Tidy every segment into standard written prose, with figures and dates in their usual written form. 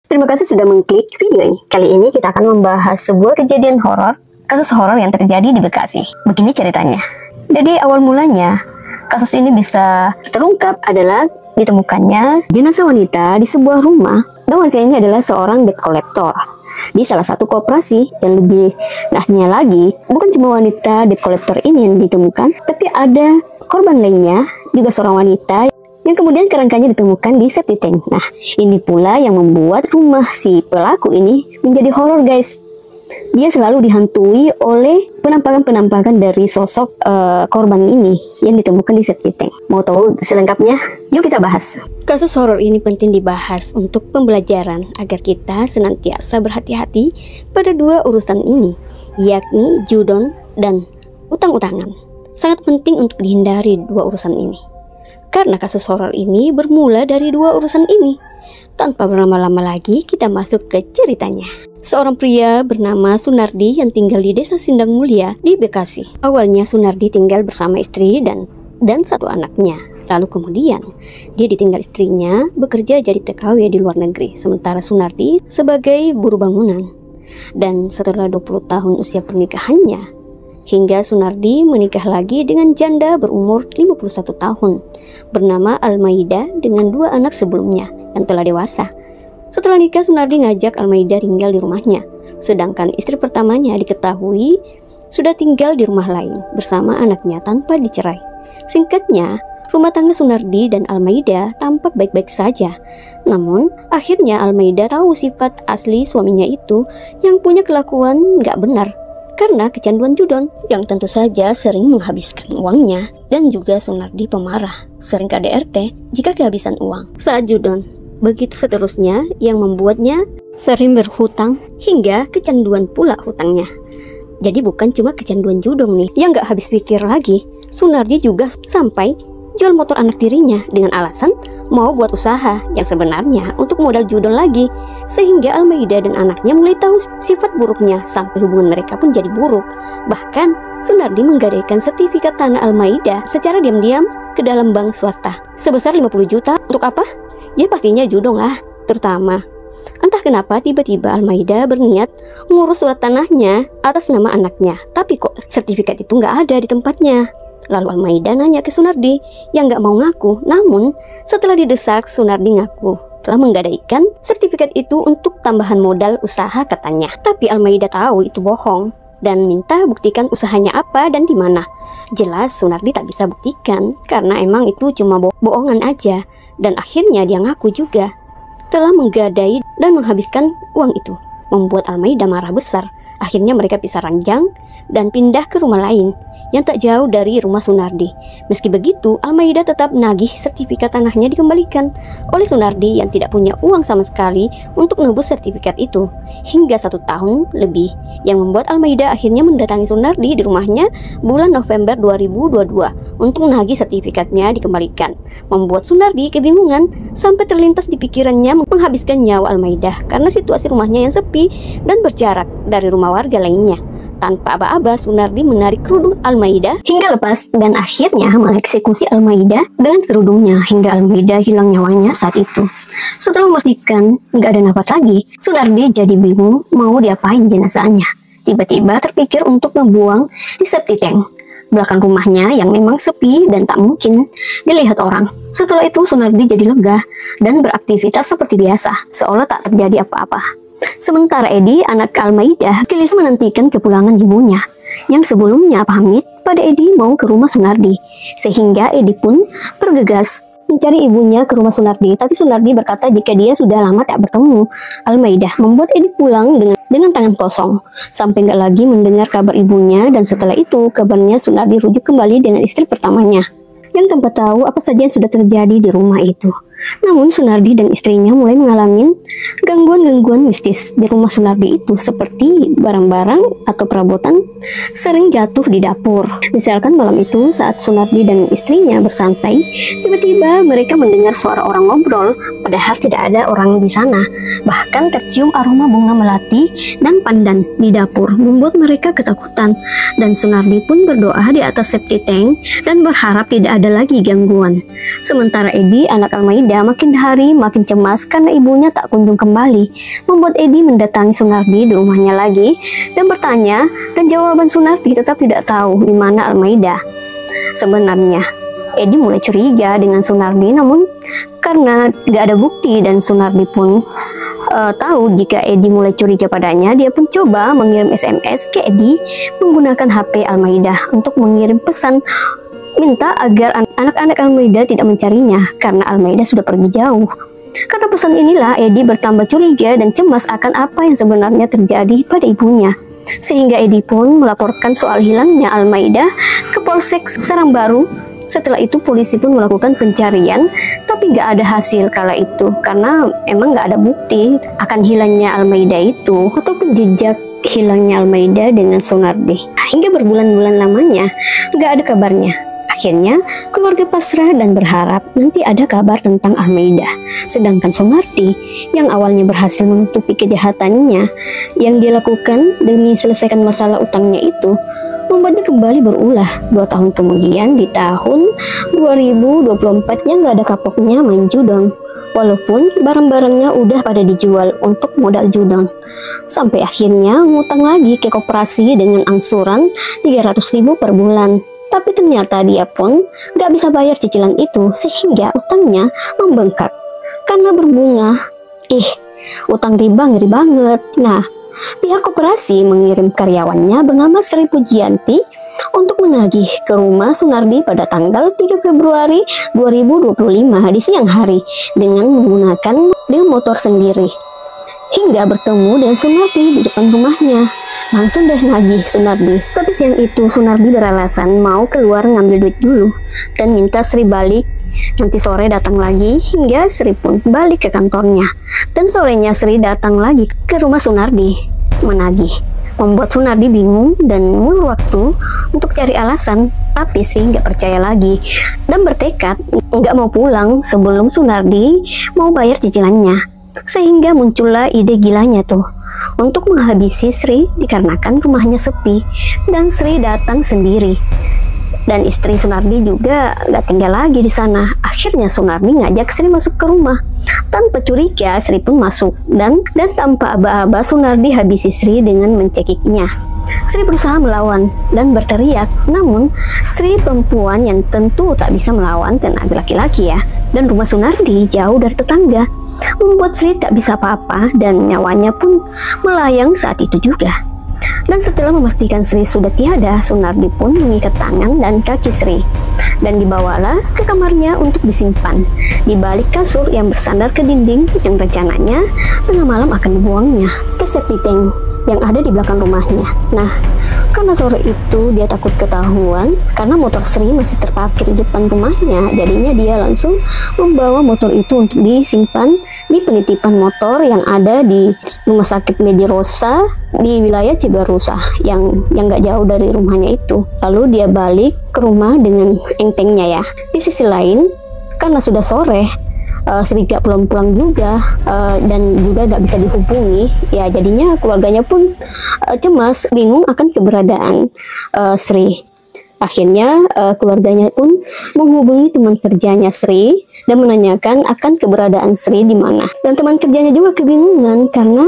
Terima kasih sudah mengklik video ini. Kali ini kita akan membahas sebuah kejadian horor, kasus horor yang terjadi di Bekasi. Begini ceritanya. Jadi awal mulanya kasus ini bisa terungkap adalah ditemukannya jenazah wanita di sebuah rumah. Dan wanita ini adalah seorang debt collector di salah satu koperasi. Yang lebih nahnya lagi, bukan cuma wanita debt collector ini yang ditemukan, tapi ada korban lainnya, juga seorang wanita yang kemudian kerangkanya ditemukan di septic tank. Nah, ini pula yang membuat rumah si pelaku ini menjadi horor, guys. Dia selalu dihantui oleh penampakan-penampakan dari sosok korban ini yang ditemukan di septic tank. Mau tahu selengkapnya? Yuk kita bahas. Kasus horor ini penting dibahas untuk pembelajaran agar kita senantiasa berhati-hati pada dua urusan ini, yakni judon dan utang-utangan. Sangat penting untuk dihindari dua urusan ini. Karena kasus horor ini bermula dari dua urusan ini. Tanpa berlama-lama lagi, kita masuk ke ceritanya. Seorang pria bernama Sunardi yang tinggal di Desa Sindang Mulia di Bekasi. Awalnya Sunardi tinggal bersama istri dan satu anaknya. Lalu kemudian dia ditinggal istrinya bekerja jadi TKW di luar negeri. Sementara Sunardi sebagai buruh bangunan. Dan setelah 20 tahun usia pernikahannya, hingga Sunardi menikah lagi dengan janda berumur 51 tahun bernama Almaida dengan 2 anak sebelumnya yang telah dewasa. Setelah nikah, Sunardi ngajak Almaida tinggal di rumahnya, sedangkan istri pertamanya diketahui sudah tinggal di rumah lain bersama anaknya tanpa dicerai. Singkatnya, rumah tangga Sunardi dan Almaida tampak baik-baik saja. Namun, akhirnya Almaida tahu sifat asli suaminya itu yang punya kelakuan gak benar karena kecanduan judon yang tentu saja sering menghabiskan uangnya. Dan juga Sunardi pemarah, sering KDRT jika kehabisan uang saat judon. Begitu seterusnya yang membuatnya sering berhutang hingga kecanduan pula hutangnya. Jadi bukan cuma kecanduan judon nih yang gak habis pikir lagi. Sunardi juga sampai jual motor anak tirinya dengan alasan mau buat usaha yang sebenarnya untuk modal judon lagi. Sehingga Almaida dan anaknya mulai tahu sifat buruknya sampai hubungan mereka pun jadi buruk. Bahkan Sunardi menggadaikan sertifikat tanah Almaida secara diam-diam ke dalam bank swasta sebesar 50 juta. Untuk apa? Ya pastinya judon lah, terutama. Entah kenapa tiba-tiba Almaida berniat ngurus surat tanahnya atas nama anaknya, tapi kok sertifikat itu nggak ada di tempatnya. Lalu Almaida nanya ke Sunardi yang gak mau ngaku. Namun setelah didesak, Sunardi ngaku telah menggadaikan sertifikat itu untuk tambahan modal usaha katanya. Tapi Almaida tahu itu bohong dan minta buktikan usahanya apa dan di mana. Jelas Sunardi tak bisa buktikan karena emang itu cuma bohongan aja. Dan akhirnya dia ngaku juga telah menggadai dan menghabiskan uang itu, membuat Almaida marah besar. Akhirnya mereka pisah ranjang dan pindah ke rumah lain yang tak jauh dari rumah Sunardi. Meski begitu, Almaida tetap nagih sertifikat tanahnya dikembalikan oleh Sunardi yang tidak punya uang sama sekali untuk nebus sertifikat itu hingga 1 tahun lebih, yang membuat Almaida akhirnya mendatangi Sunardi di rumahnya bulan November 2022 untuk nagih sertifikatnya dikembalikan, membuat Sunardi kebingungan sampai terlintas di pikirannya menghabiskan nyawa Almaida karena situasi rumahnya yang sepi dan berjarak dari rumah warga lainnya. Tanpa aba-aba, Sunardi menarik kerudung Almaida hingga lepas dan akhirnya mengeksekusi Almaida dengan kerudungnya hingga Almaida hilang nyawanya saat itu. Setelah memastikan nggak ada nafas lagi, Sunardi jadi bingung mau diapain jenazahnya. Tiba-tiba terpikir untuk membuang di septic tank belakang rumahnya yang memang sepi dan tak mungkin dilihat orang. Setelah itu Sunardi jadi lega dan beraktivitas seperti biasa, seolah tak terjadi apa-apa. Sementara Edi, anak Almaida, gelis menantikan kepulangan ibunya yang sebelumnya pamit pada Edi mau ke rumah Sunardi. Sehingga Edi pun bergegas mencari ibunya ke rumah Sunardi. Tapi Sunardi berkata jika dia sudah lama tak bertemu Almaida, membuat Edi pulang dengan tangan kosong sampai nggak lagi mendengar kabar ibunya. Dan setelah itu kabarnya Sunardi rujuk kembali dengan istri pertamanya yang tanpa tahu apa saja yang sudah terjadi di rumah itu. Namun Sunardi dan istrinya mulai mengalami gangguan-gangguan mistis di rumah Sunardi itu, seperti barang-barang atau perabotan sering jatuh di dapur. Misalkan malam itu saat Sunardi dan istrinya bersantai, tiba-tiba mereka mendengar suara orang ngobrol, padahal tidak ada orang di sana. Bahkan tercium aroma bunga melati dan pandan di dapur, membuat mereka ketakutan. Dan Sunardi pun berdoa di atas septic tank dan berharap tidak ada lagi gangguan. Sementara Edi, anak Almaida, makin hari makin cemas karena ibunya tak kunjung kembali kembali, membuat Edi mendatangi Sunardi di rumahnya lagi dan bertanya, dan jawaban Sunardi tetap tidak tahu di mana Almaida. Sebenarnya Edi mulai curiga dengan Sunardi, namun karena gak ada bukti dan Sunardi pun tahu jika Edi mulai curiga padanya, dia pun coba mengirim SMS ke Edi menggunakan HP Almaida untuk mengirim pesan minta agar anak-anak Almaida tidak mencarinya karena Almaida sudah pergi jauh. Karena pesan inilah Edi bertambah curiga dan cemas akan apa yang sebenarnya terjadi pada ibunya. Sehingga Edi pun melaporkan soal hilangnya Almaida ke Polsek Sarangbaru. Setelah itu polisi pun melakukan pencarian, tapi gak ada hasil kala itu karena emang gak ada bukti akan hilangnya Almaida itu ataupun jejak hilangnya Almaida dengan Sunardi. Hingga berbulan-bulan lamanya gak ada kabarnya. Akhirnya keluarga pasrah dan berharap nanti ada kabar tentang Almaida. Sedangkan Sunardi yang awalnya berhasil menutupi kejahatannya yang dia lakukan demi selesaikan masalah utangnya itu, membuatnya kembali berulah 2 tahun kemudian di tahun 2024 yang gak ada kapoknya main judong. Walaupun barang-barangnya udah pada dijual untuk modal judong. Sampai akhirnya ngutang lagi ke koperasi dengan angsuran 300.000 per bulan. Tapi ternyata dia pun gak bisa bayar cicilan itu sehingga utangnya membengkak karena berbunga. Utang riba ngeri banget. Nah, pihak koperasi mengirim karyawannya bernama Sri Pujianti untuk menagih ke rumah Sunardi pada tanggal 3 Februari 2025 di siang hari dengan menggunakan motor sendiri. Hingga bertemu dengan Sunardi di depan rumahnya. Langsung deh nagih Sunardi. Tapi siang itu Sunardi beralasan mau keluar ngambil duit dulu dan minta Sri balik. Nanti sore datang lagi, hingga Sri pun balik ke kantornya. Dan sorenya Sri datang lagi ke rumah Sunardi menagih, membuat Sunardi bingung dan mengulur waktu untuk cari alasan. Tapi Sri nggak percaya lagi dan bertekad nggak mau pulang sebelum Sunardi mau bayar cicilannya. Sehingga muncullah ide gilanya tuh untuk menghabisi Sri dikarenakan rumahnya sepi dan Sri datang sendiri. Dan istri Sunardi juga gak tinggal lagi di sana. Akhirnya Sunardi ngajak Sri masuk ke rumah. Tanpa curiga Sri pun masuk dan tanpa aba-aba Sunardi habisi Sri dengan mencekiknya. Sri berusaha melawan dan berteriak, namun Sri perempuan yang tentu tak bisa melawan tenaga laki-laki ya. Dan rumah Sunardi jauh dari tetangga, membuat Sri tak bisa apa-apa dan nyawanya pun melayang saat itu juga. Dan setelah memastikan Sri sudah tiada, Sunardi pun mengikat tangan dan kaki Sri dan dibawalah ke kamarnya untuk disimpan di balik kasur yang bersandar ke dinding yang rencananya tengah malam akan dibuangnya ke septic tank yang ada di belakang rumahnya. Nah, karena sore itu dia takut ketahuan karena motor Sri masih terparkir di depan rumahnya, jadinya dia langsung membawa motor itu untuk disimpan di penitipan motor yang ada di Rumah Sakit Medirosa di wilayah Cibarusa yang gak jauh dari rumahnya itu. Lalu dia balik ke rumah dengan entengnya ya. Di sisi lain, karena sudah sore, Sri gak pulang-pulang juga dan juga gak bisa dihubungi ya, jadinya keluarganya pun cemas, bingung akan keberadaan Sri. Akhirnya keluarganya pun menghubungi teman kerjanya Sri dan menanyakan akan keberadaan Sri di mana. Dan teman kerjanya juga kebingungan karena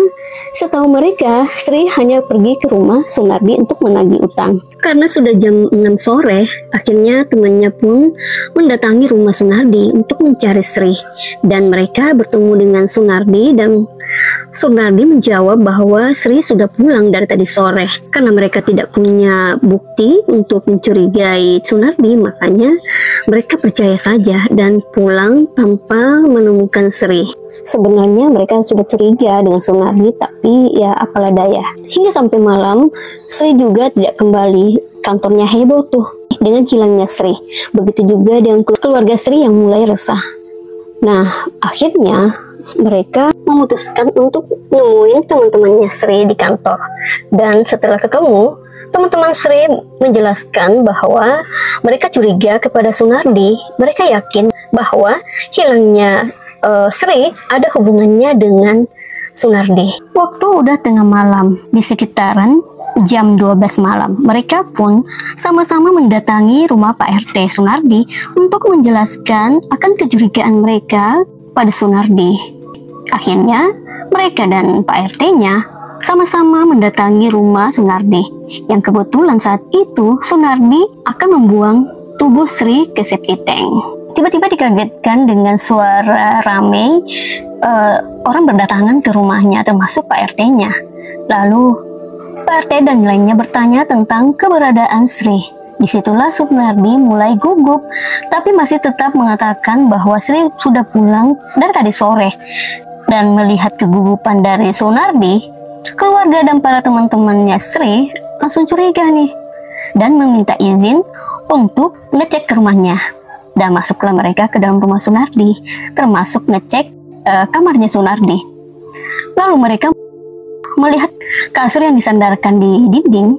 setahu mereka Sri hanya pergi ke rumah Sunardi untuk menagih utang. Karena sudah jam 6 sore, akhirnya temannya pun mendatangi rumah Sunardi untuk mencari Sri. Dan mereka bertemu dengan Sunardi dan Sunardi menjawab bahwa Sri sudah pulang dari tadi sore. Karena mereka tidak punya bukti untuk mencurigai Sunardi, makanya mereka percaya saja dan pulang tanpa menemukan Sri. Sebenarnya mereka sudah curiga dengan Sunardi, tapi ya apalah daya. Hingga sampai malam, Sri juga tidak kembali. Kantornya heboh tuh dengan hilangnya Sri. Begitu juga dengan keluarga Sri yang mulai resah. Nah, akhirnya mereka memutuskan untuk nemuin teman-temannya Sri di kantor. Dan setelah ketemu, teman-teman Sri menjelaskan bahwa mereka curiga kepada Sunardi. Mereka yakin bahwa hilangnya Sri ada hubungannya dengan Sunardi. Waktu udah tengah malam, di sekitaran jam 12 malam, mereka pun sama-sama mendatangi rumah Pak RT Sunardi untuk menjelaskan akan kecurigaan mereka pada Sunardi. Akhirnya Mereka dan Pak RT-nya sama-sama mendatangi rumah Sunardi, yang kebetulan saat itu Sunardi akan membuang tubuh Sri ke septic tank. Tiba-tiba dikagetkan dengan suara ramai orang berdatangan ke rumahnya, termasuk Pak RT-nya. Lalu Pak RT dan lainnya bertanya tentang keberadaan Sri. Disitulah Sunardi mulai gugup, tapi masih tetap mengatakan bahwa Sri sudah pulang dari tadi sore. Dan melihat kegugupan dari Sunardi, keluarga dan para teman-temannya Sri langsung curiga nih, dan meminta izin untuk ngecek ke rumahnya. Dan masuklah mereka ke dalam rumah Sunardi, termasuk ngecek kamarnya Sunardi. Lalu mereka melihat kasur yang disandarkan di dinding.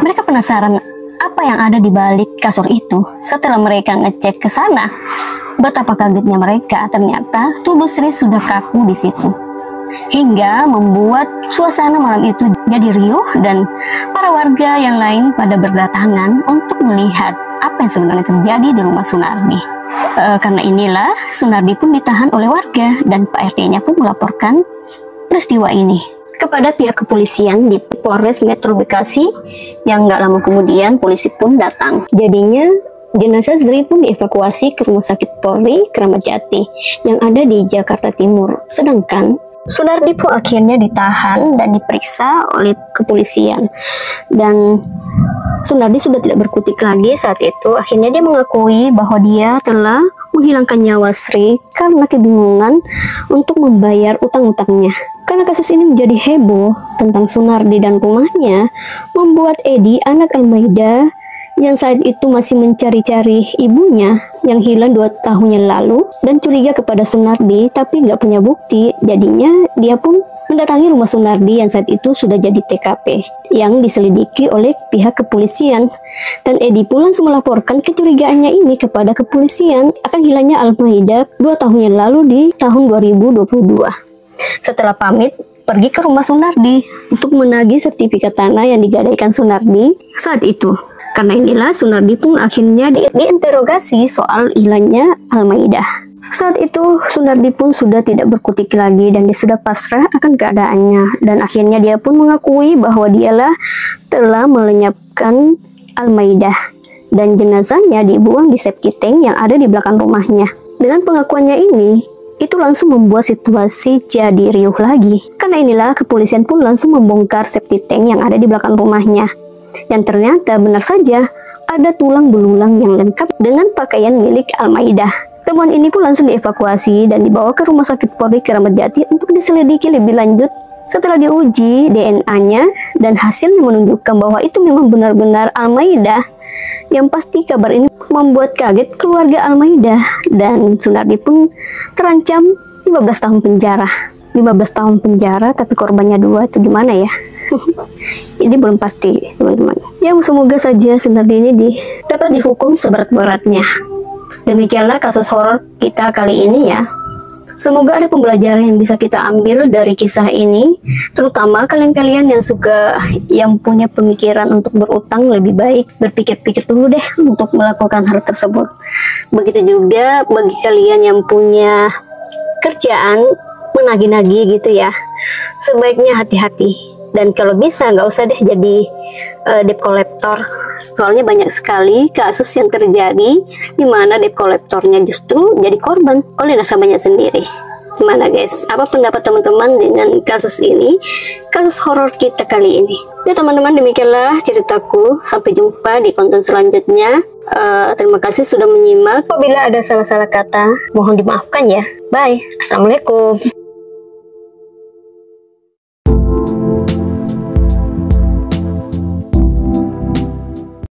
Mereka penasaran apa yang ada di balik kasur itu. Setelah mereka ngecek ke sana, betapa kagetnya mereka, ternyata tubuh Sri sudah kaku di situ. Hingga membuat suasana malam itu jadi riuh dan para warga yang lain pada berdatangan untuk melihat apa yang sebenarnya terjadi di rumah Sunardi. Karena inilah Sunardi pun ditahan oleh warga dan Pak RT-nya pun melaporkan peristiwa ini kepada pihak kepolisian di Polres Metro Bekasi, yang nggak lama kemudian polisi pun datang. Jadinya jenazah Sri pun dievakuasi ke Rumah Sakit Polri Kramat Jati yang ada di Jakarta Timur. Sedangkan Sunardi pun akhirnya ditahan dan diperiksa oleh kepolisian. Dan Sunardi sudah tidak berkutik lagi saat itu. Akhirnya dia mengakui bahwa dia telah menghilangkan nyawa Sri karena kebingungan untuk membayar utang-utangnya. Karena kasus ini menjadi heboh tentang Sunardi dan rumahnya, membuat Edi, anak Almaida, yang saat itu masih mencari-cari ibunya yang hilang 2 tahun yang lalu, dan curiga kepada Sunardi tapi nggak punya bukti. Jadinya dia pun mendatangi rumah Sunardi yang saat itu sudah jadi TKP yang diselidiki oleh pihak kepolisian. Dan Edi pun langsung melaporkan kecurigaannya ini kepada kepolisian akan hilangnya Almaida 2 tahun yang lalu di tahun 2022. Setelah pamit pergi ke rumah Sunardi untuk menagih sertifikat tanah yang digadaikan Sunardi saat itu. Karena inilah Sunardi pun akhirnya diinterogasi soal hilangnya Almaida. Saat itu Sunardi pun sudah tidak berkutik lagi dan dia sudah pasrah akan keadaannya. Dan akhirnya dia pun mengakui bahwa dialah telah melenyapkan Almaida dan jenazahnya dibuang di septic tank yang ada di belakang rumahnya. Dengan pengakuannya ini, itu langsung membuat situasi jadi riuh lagi. Karena inilah kepolisian pun langsung membongkar septic tank yang ada di belakang rumahnya. Dan ternyata benar saja ada tulang belulang yang lengkap dengan pakaian milik Almaida. Temuan ini pun langsung dievakuasi dan dibawa ke Rumah Sakit Polri Kramat Jati untuk diselidiki lebih lanjut. Setelah diuji DNA-nya dan hasilnya menunjukkan bahwa itu memang benar-benar Almaida. Yang pasti kabar ini membuat kaget keluarga Almaida, dan Sunardi pun terancam 15 tahun penjara. 15 tahun penjara tapi korbannya 2, itu gimana ya? Ini belum pasti teman-teman. Yang semoga saja Sunardi ini dapat dihukum seberat-beratnya. Demikianlah kasus horor kita kali ini ya. Semoga ada pembelajaran yang bisa kita ambil dari kisah ini, terutama kalian-kalian yang punya pemikiran untuk berutang, lebih baik berpikir-pikir dulu deh untuk melakukan hal tersebut. Begitu juga bagi kalian yang punya kerjaan menagih-nagih gitu ya, sebaiknya hati-hati. Dan kalau bisa nggak usah deh jadi debt collector, soalnya banyak sekali kasus yang terjadi di mana debt collectornya justru jadi korban oleh nasabahnya sendiri. Gimana guys? Apa pendapat teman-teman dengan kasus ini? Kasus horor kita kali ini. Ya teman-teman, demikianlah ceritaku. Sampai jumpa di konten selanjutnya. Terima kasih sudah menyimak. Apabila ada salah-salah kata, mohon dimaafkan ya. Bye. Assalamualaikum.